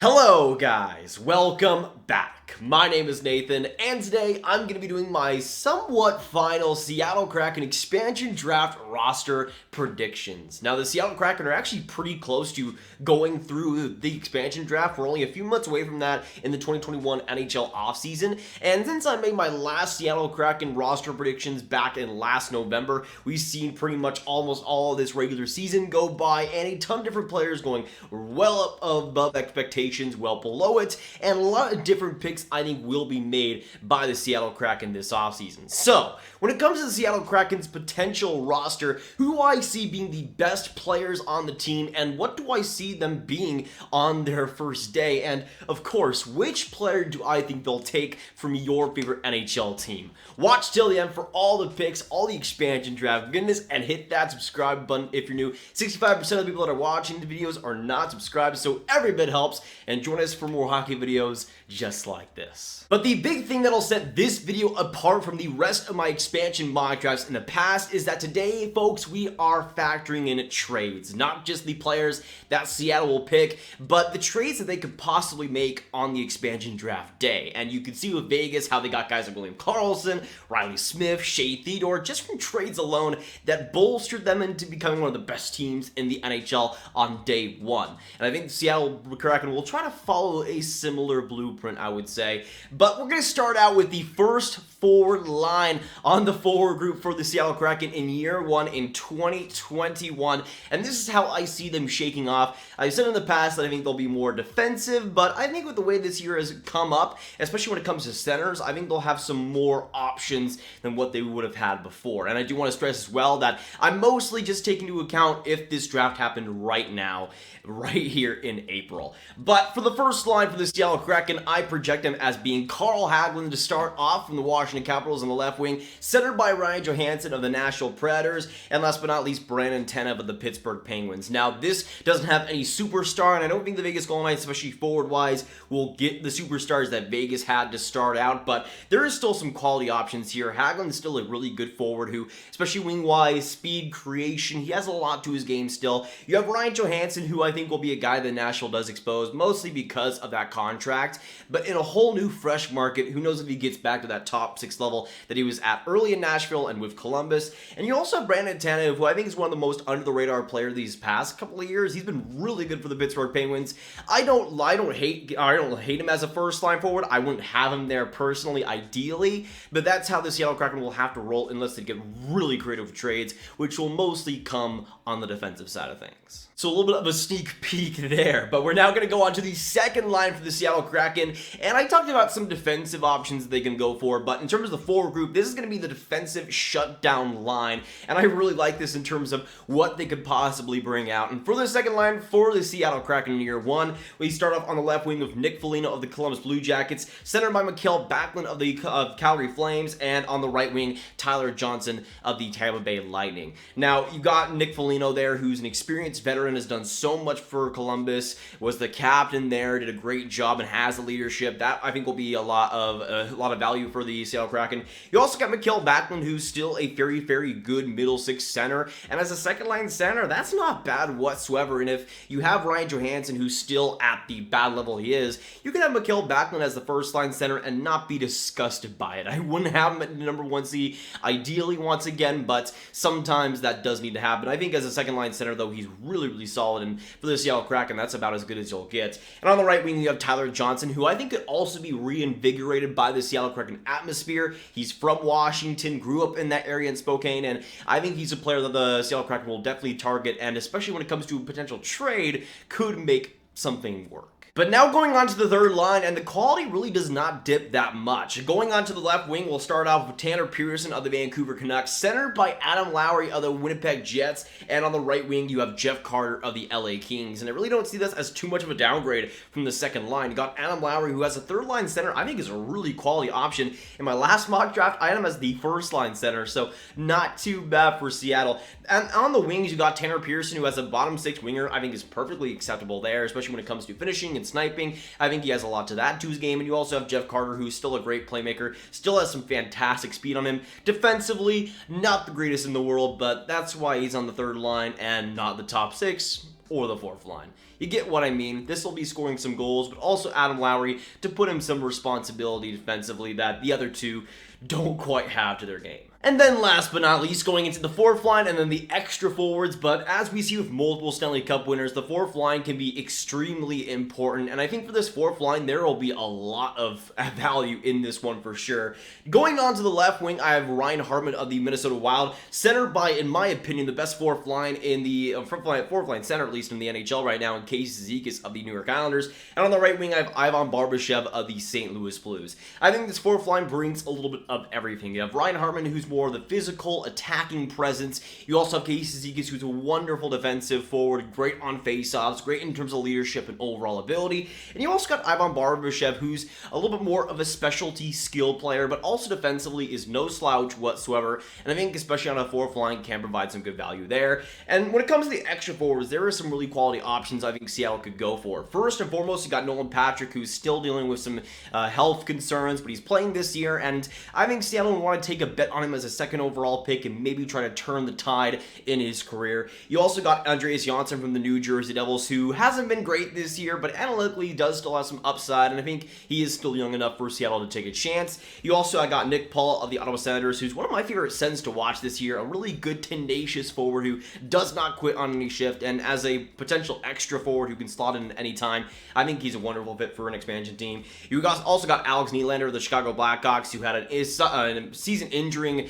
Hello guys, welcome back. My name is Nathan, and today I'm going to be doing my somewhat final Seattle Kraken expansion draft roster predictions. Now the Seattle Kraken are actually pretty close to going through the expansion draft. We're only a few months away from that in the 2021 NHL offseason, and since I made my last Seattle Kraken roster predictions back in last November, we've seen pretty much almost all of this regular season go by, and a ton of different players going well up above expectations, well below it, and a lot of different picks I think will be made by the Seattle Kraken this offseason. So, when it comes to the Seattle Kraken's potential roster, who do I see being the best players on the team, and what do I see them being on their first day? And, of course, which player do I think they'll take from your favorite NHL team? Watch till the end for all the picks, all the expansion draft goodness, and hit that subscribe button if you're new. 65% of the people that are watching the videos are not subscribed, so every bit helps, and join us for more hockey videos just like this. But the big thing that'll set this video apart from the rest of my expansion mock drafts in the past is that today, folks, we are factoring in trades. Not just the players that Seattle will pick, but the trades that they could possibly make on the expansion draft day. And you can see with Vegas how they got guys like William Karlsson, Riley Smith, Shea Theodore, just from trades alone that bolstered them into becoming one of the best teams in the NHL on day one. And I think the Seattle Kraken will try to follow a similar blueprint, I would say. But we're going to start out with the first forward line on the forward group for the Seattle Kraken in year one in 2021. And this is how I see them shaking off. I've said in the past that I think they'll be more defensive, but I think with the way this year has come up, especially when it comes to centers, I think they'll have some more options than what they would have had before. And I do want to stress as well that I'm mostly just taking into account if this draft happened right now, right here in April. But for the first line for the Seattle Kraken, I project him as being Carl Hagelin to start off from the Washington Capitals on the left wing, centered by Ryan Johansen of the Nashville Predators, and last but not least, Brandon Tanev of the Pittsburgh Penguins. Now, this doesn't have any superstar, and I don't think the Vegas Golden Knights, especially forward-wise, will get the superstars that Vegas had to start out, but there is still some quality options here. Hagelin is still a really good forward who, especially wing-wise, speed, creation, he has a lot to his game still. You have Ryan Johansen, who I think will be a guy that Nashville does expose, mostly because of that contract, but in a whole new fresh market, who knows if he gets back to that top 6 level that he was at early in Nashville and with Columbus. And you also have Brandon Tanev, who I think is one of the most under-the-radar players these past couple of years. He's been really good for the Pittsburgh Penguins. I don't hate him as a first-line forward. I wouldn't have him there personally, ideally, but that's how the Seattle Kraken will have to roll unless they get really creative trades, which will mostly come on the defensive side of things. So a little bit of a sneak peek there, but we're now going to go on to the second line for the Seattle Kraken, and I talked about some defensive options that they can go for, but in terms of the forward group, this is going to be the defensive shutdown line, and I really like this in terms of what they could possibly bring out. And for the second line for the Seattle Kraken in year one, we start off on the left wing with Nick Foligno of the Columbus Blue Jackets, centered by Mikael Backlund of the Calgary Flames, and on the right wing, Tyler Johnson of the Tampa Bay Lightning. Now, you got Nick Foligno there, who's an experienced veteran, has done so much for Columbus, was the captain there, did a great job, and has the leadership. That, I think, will be a lot of value for the Seattle Kraken. You also got Mikael Backlund, who's still a very, very good middle six center, and as a second line center, that's not bad whatsoever. And if you have Ryan Johansen, who's still at the bad level he is, you can have Mikael Backlund as the first line center and not be disgusted by it. I wouldn't have him at the number 1C, ideally, once again, but sometimes that does need to happen. I think as a second line center, though, he's really, really solid, and for the Seattle Kraken, that's about as good as you'll get. And on the right wing, you have Tyler Johnson, who I think could also be reinvigorated by the Seattle Kraken atmosphere. He's from Washington, grew up in that area in Spokane, and I think he's a player that the Seattle Kraken will definitely target, and especially when it comes to a potential trade, could make something work. But now going on to the third line, and the quality really does not dip that much. Going on to the left wing, we'll start off with Tanner Pearson of the Vancouver Canucks, centered by Adam Lowry of the Winnipeg Jets, and on the right wing, you have Jeff Carter of the LA Kings. And I really don't see this as too much of a downgrade from the second line. You got Adam Lowry, who has a third line center, I think is a really quality option. In my last mock draft, I had him as the first line center, so not too bad for Seattle. And on the wings, you got Tanner Pearson, who has a bottom six winger, I think is perfectly acceptable there, especially when it comes to finishing and sniping. I think he has a lot to that to his game. And you also have Jeff Carter, who's still a great playmaker, still has some fantastic speed on him. Defensively, not the greatest in the world, but that's why he's on the third line and not the top 6 or the fourth line. You get what I mean. This will be scoring some goals, but also Adam Lowry to put him some responsibility defensively that the other two don't quite have to their game. And then last but not least, going into the fourth line and then the extra forwards, but as we see with multiple Stanley Cup winners, the fourth line can be extremely important, and I think for this fourth line, there will be a lot of value in this one for sure. Going on to the left wing, I have Ryan Hartman of the Minnesota Wild, centered by, in my opinion, the best fourth line in the, fourth line center, at least in the NHL right now, in Casey Cizikas of the New York Islanders, and on the right wing, I have Ivan Barbashev of the St. Louis Blues. I think this fourth line brings a little bit of everything. You have Ryan Hartman, who's more of the physical attacking presence. You also have Casey Cizikas, who's a wonderful defensive forward, great on faceoffs, great in terms of leadership and overall ability. And you also got Ivan Barbashev, who's a little bit more of a specialty skill player, but also defensively is no slouch whatsoever. And I think especially on a fourth line can provide some good value there. And when it comes to the extra forwards, there are some really quality options I think Seattle could go for. First and foremost, you got Nolan Patrick, who's still dealing with some health concerns, but he's playing this year, and I think Seattle would want to take a bet on him as a second overall pick and maybe try to turn the tide in his career. You also got Andreas Johansen from the New Jersey Devils, who hasn't been great this year, but analytically does still have some upside, and I think he is still young enough for Seattle to take a chance. You also got Nick Paul of the Ottawa Senators, who's one of my favorite Sens to watch this year, a really good, tenacious forward who does not quit on any shift, and as a potential extra forward who can slot in at any time, I think he's a wonderful fit for an expansion team. You guys also got Alex Nylander of the Chicago Blackhawks, who had a season-ending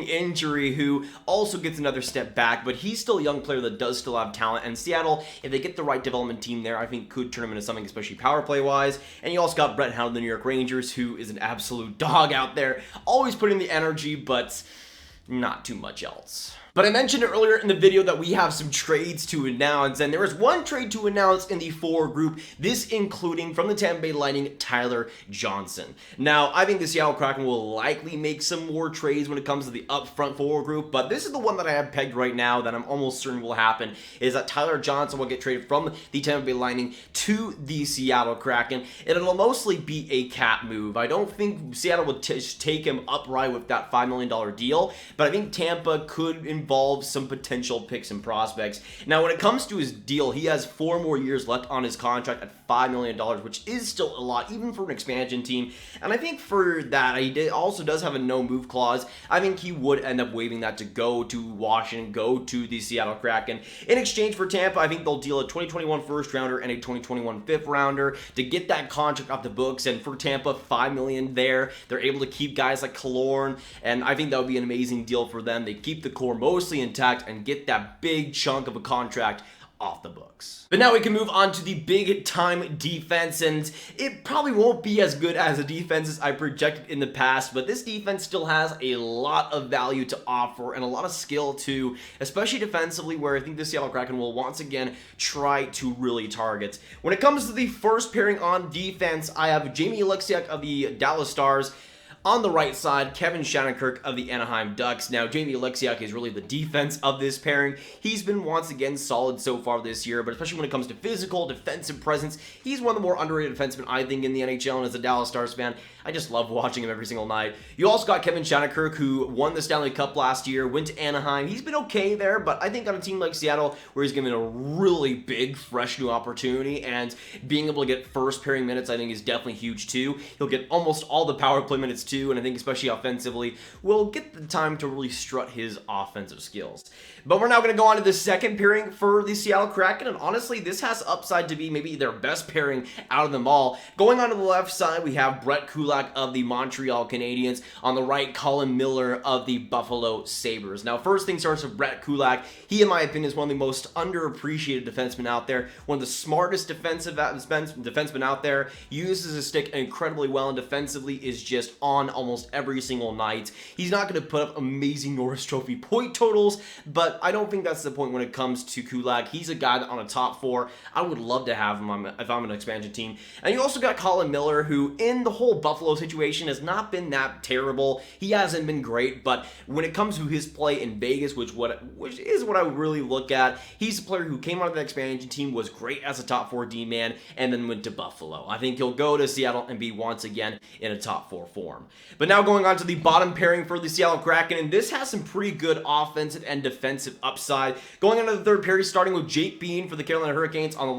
injury, who also gets another step back, but he's still a young player that does still have talent, and Seattle, if they get the right development team there, I think could turn him into something, especially power play-wise. And you also got Brett Hound of the New York Rangers, who is an absolute dog out there, always putting the energy, but not too much else. But I mentioned earlier in the video that we have some trades to announce, and there is one trade to announce in the forward group, this including from the Tampa Bay Lightning, Tyler Johnson. Now, I think the Seattle Kraken will likely make some more trades when it comes to the upfront forward group, but this is the one that I have pegged right now that I'm almost certain will happen, is that Tyler Johnson will get traded from the Tampa Bay Lightning to the Seattle Kraken, and it'll mostly be a cap move. I don't think Seattle would take him upright with that $5 million deal, but I think Tampa could involve some potential picks and prospects. Now, when it comes to his deal, he has 4 more years left on his contract at $5 million, which is still a lot, even for an expansion team. And I think for that, he also does have a no-move clause. I think he would end up waiving that to go to Washington, go to the Seattle Kraken. In exchange for Tampa, I think they'll deal a 2021 first rounder and a 2021 fifth rounder to get that contract off the books. And for Tampa, $5 million there. They're able to keep guys like Killorn, and I think that would be an amazing deal for them. They keep the core mostly intact and get that big chunk of a contract off the books. But now we can move on to the big time defense, and it probably won't be as good as the defenses I projected in the past, but this defense still has a lot of value to offer and a lot of skill too, especially defensively, where I think the Seattle Kraken will once again try to really target. When it comes to the first pairing on defense, I have Jamie Oleksiak of the Dallas Stars. On the right side, Kevin Shattenkirk of the Anaheim Ducks. Now, Jamie Oleksiak is really the defense of this pairing. He's been once again solid so far this year, but especially when it comes to physical, defensive presence, he's one of the more underrated defensemen, I think, in the NHL, and as a Dallas Stars fan, I just love watching him every single night. You also got Kevin Shattenkirk, who won the Stanley Cup last year, went to Anaheim. He's been okay there, but I think on a team like Seattle, where he's given a really big, fresh new opportunity, and being able to get first pairing minutes, I think is definitely huge too. He'll get almost all the power play minutes too, and I think especially offensively, will get the time to really strut his offensive skills. But we're now going to go on to the second pairing for the Seattle Kraken, and honestly, this has upside to be maybe their best pairing out of them all. Going on to the left side, we have Brett Kulak of the Montreal Canadiens. On the right, Colin Miller of the Buffalo Sabres. Now, first things first with Brett Kulak. He, in my opinion, is one of the most underappreciated defensemen out there. One of the smartest defensemen out there. Uses his stick incredibly well, and defensively is just on almost every single night. He's not going to put up amazing Norris Trophy point totals, but I don't think that's the point when it comes to Kulak. He's a guy that on a top 4, I would love to have him if I'm an expansion team. And you also got Colin Miller, who in the whole Buffalo situation has not been that terrible. He hasn't been great, but when it comes to his play in Vegas, which is what I really look at, he's a player who came out of the expansion team, was great as a top 4 D-man, and then went to Buffalo. I think he'll go to Seattle and be once again in a top 4 form. But now going on to the bottom pairing for the Seattle Kraken, and this has some pretty good offensive and defensive upside. Going into the third pair, starting with Jake Bean for the Carolina Hurricanes on the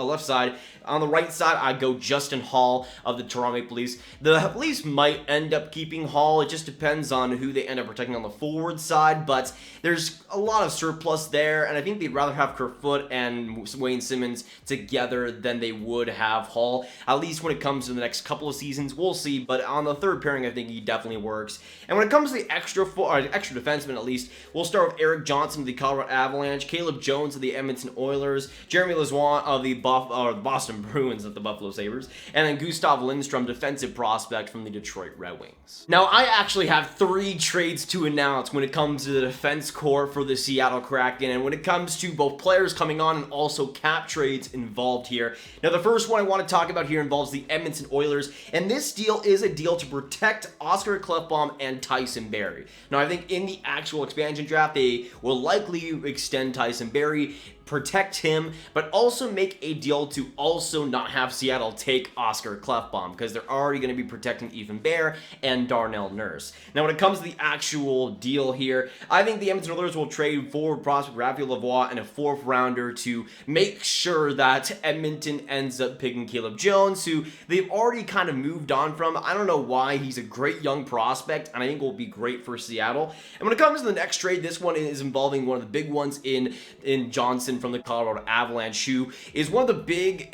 left side. On the right side, I go Justin Holl of the Toronto Maple Leafs. The Maple Leafs might end up keeping Holl. It just depends on who they end up protecting on the forward side, but there's a lot of surplus there, and I think they'd rather have Kerfoot and Wayne Simmons together than they would have Holl, at least when it comes to the next couple of seasons. We'll see, but on the third pairing, I think he definitely works. And when it comes to the extra defensemen, at least, we'll start with Erik Johnson of the Colorado Avalanche, Caleb Jones of the Edmonton Oilers, Jeremy Lauzon of the Boston Bruins of the Buffalo Sabres, and then Gustav Lindstrom, defensive prospect from the Detroit Red Wings. Now, I actually have 3 trades to announce when it comes to the defense core for the Seattle Kraken, and when it comes to both players coming on and also cap trades involved here. Now, the first one I want to talk about here involves the Edmonton Oilers, and this deal is a deal to protect Oscar Klefbom and Tyson Barrie. Now, I think in the actual expansion draft, they will likely extend Tyson Barrie, protect him, but also make a deal to also not have Seattle take Oscar Klefbom, because they're already going to be protecting Ethan Bear and Darnell Nurse. Now, when it comes to the actual deal here, I think the Edmonton Oilers will trade forward prospect Raphael Lavoie and a 4th rounder to make sure that Edmonton ends up picking Caleb Jones, who they've already kind of moved on from. I don't know why. He's a great young prospect, and I think will be great for Seattle. And when it comes to the next trade, this one is involving one of the big ones in Johansen from the Colorado Avalanche, who is one of the big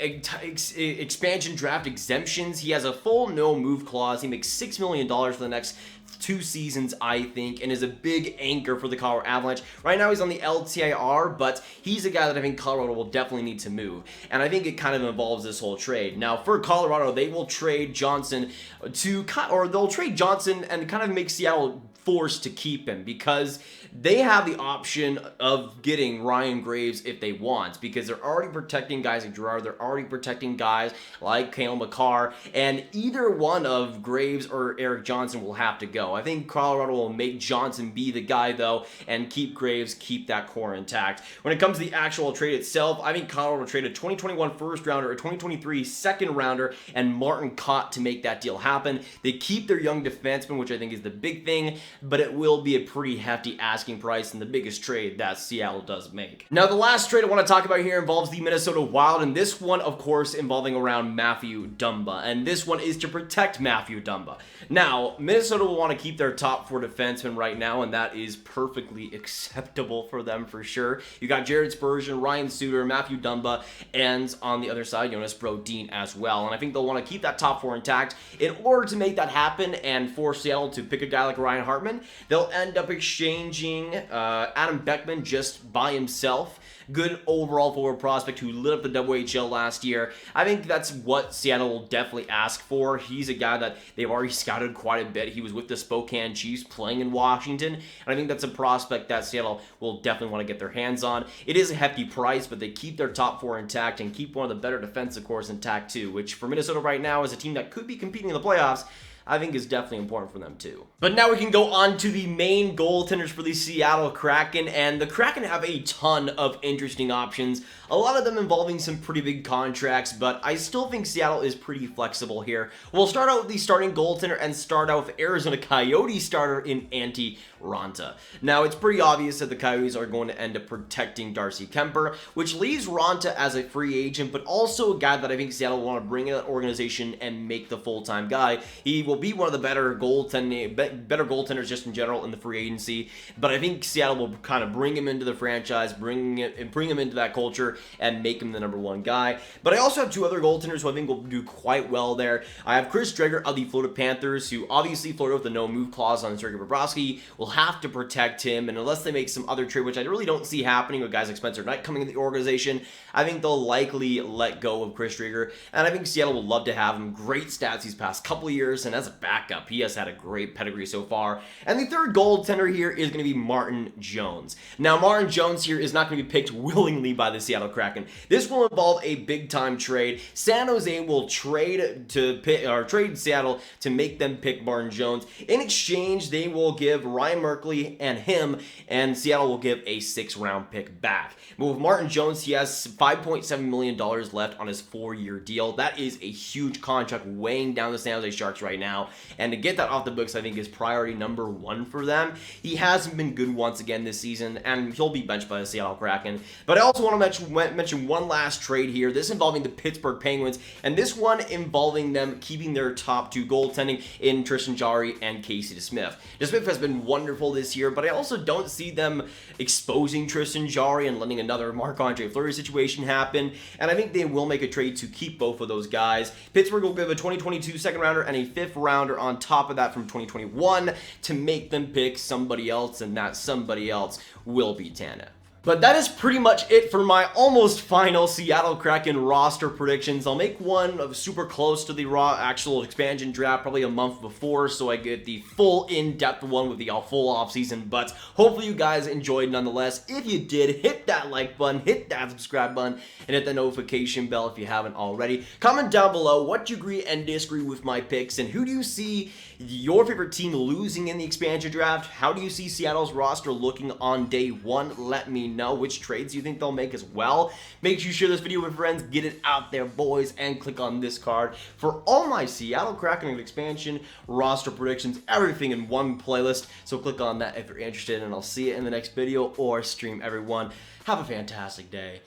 expansion draft exemptions. He has a full no-move clause. He makes $6 million for the next 2 seasons, I think, and is a big anchor for the Colorado Avalanche. Right now, he's on the LTIR, but he's a guy that I think Colorado will definitely need to move, and I think it kind of involves this whole trade. Now, for Colorado, they will trade Johnson they'll trade Johnson and kind of make Seattle forced to keep him, because they have the option of getting Ryan Graves if they want, because they're already protecting guys like Girard, they're already protecting guys like Cale Makar, and either one of Graves or Erik Johnson will have to go. I think Colorado will make Johnson be the guy, though, and keep Graves, keep that core intact. When it comes to the actual trade itself, I think Colorado will trade a 2021 first rounder, a 2023 second rounder, and Martin Kaut to make that deal happen. They keep their young defenseman, which I think is the big thing, but it will be a pretty hefty asking price and the biggest trade that Seattle does make. Now, the last trade I want to talk about here involves the Minnesota Wild, and this one, of course, involving around Matthew Dumba, and this one is to protect Matthew Dumba. Now, Minnesota will want to keep their top 4 defensemen right now, and that is perfectly acceptable for them for sure. You got Jared Spurgeon, Ryan Suter, Matthew Dumba, and on the other side, Jonas Brodin as well, and I think they'll want to keep that top 4 intact. In order to make that happen and force Seattle to pick a guy like Ryan Hartman, they'll end up exchanging Adam Beckman just by himself. Good overall forward prospect who lit up the WHL last year. I think that's what Seattle will definitely ask for. He's a guy that they've already scouted quite a bit. He was with the Spokane Chiefs playing in Washington, and I think that's a prospect that Seattle will definitely want to get their hands on. It is a hefty price, but they keep their top 4 intact and keep one of the better defensive cores intact too, which for Minnesota right now is a team that could be competing in the playoffs. I think is definitely important for them too. But now we can go on to the main goaltenders for the Seattle Kraken, and the Kraken have a ton of interesting options, a lot of them involving some pretty big contracts, but I still think Seattle is pretty flexible here. We'll start out with the starting goaltender and start out with Arizona Coyotes starter in Antti Raanta. Now, it's pretty obvious that the Coyotes are going to end up protecting Darcy Kemper, which leaves Raanta as a free agent, but also a guy that I think Seattle will want to bring in the organization and make the full-time guy. He will be one of the better goaltenders just in general in the free agency, but I think Seattle will kind of bring him into the franchise, bring him into that culture, and make him the #1 guy. But I also have 2 other goaltenders who I think will do quite well there. I have Chris Driedger of the Florida Panthers, who obviously flirted with the no-move clause on Sergei Bobrovsky, will have to protect him, and unless they make some other trade, which I really don't see happening with guys like Spencer Knight coming into the organization, I think they'll likely let go of Chris Driedger, and I think Seattle will love to have him. Great stats these past couple of years, and as a backup, he has had a great pedigree so far. And the third goaltender here is going to be Martin Jones. Now, Martin Jones here is not going to be picked willingly by the Seattle Kraken. This will involve a big-time trade. San Jose will trade Seattle to make them pick Martin Jones. In exchange, they will give Ryan Merkley and him, and Seattle will give a 6th-round pick back. But with Martin Jones, he has $5.7 million left on his 4-year deal. That is a huge contract weighing down the San Jose Sharks right now. now, and to get that off the books I think is priority number one for them. He hasn't been good once again this season, and he'll be benched by the Seattle Kraken. But I also want to mention one last trade here, this involving the Pittsburgh Penguins, and this one involving them keeping their top two goaltending in Tristan Jarry and Casey DeSmith. DeSmith has been wonderful this year, but I also don't see them exposing Tristan Jarry and letting another Marc-Andre Fleury situation happen, and I think they will make a trade to keep both of those guys. Pittsburgh will give a 2022 second rounder and a fifth rounder on top of that from 2021 to make them pick somebody else, and that somebody else will be Tanev. But that is pretty much it for my almost final Seattle Kraken roster predictions. I'll make one of super close to the actual expansion draft, probably a month before, so I get the full in-depth one with the full offseason. But hopefully you guys enjoyed nonetheless. If you did, hit that like button, hit that subscribe button, and hit the notification bell if you haven't already. Comment down below what you agree and disagree with my picks, and who do you see your favorite team losing in the expansion draft? How do you see Seattle's roster looking on day one? Let me know which trades you think they'll make as well. Make sure you share this video with friends, get it out there, boys, and click on this card for all my Seattle Kraken expansion roster predictions, everything in one playlist. So click on that if you're interested, and I'll see you in the next video or stream, everyone. Have a fantastic day,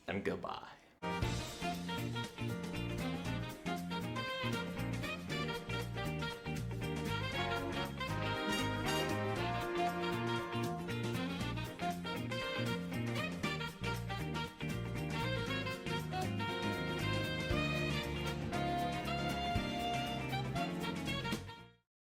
and goodbye.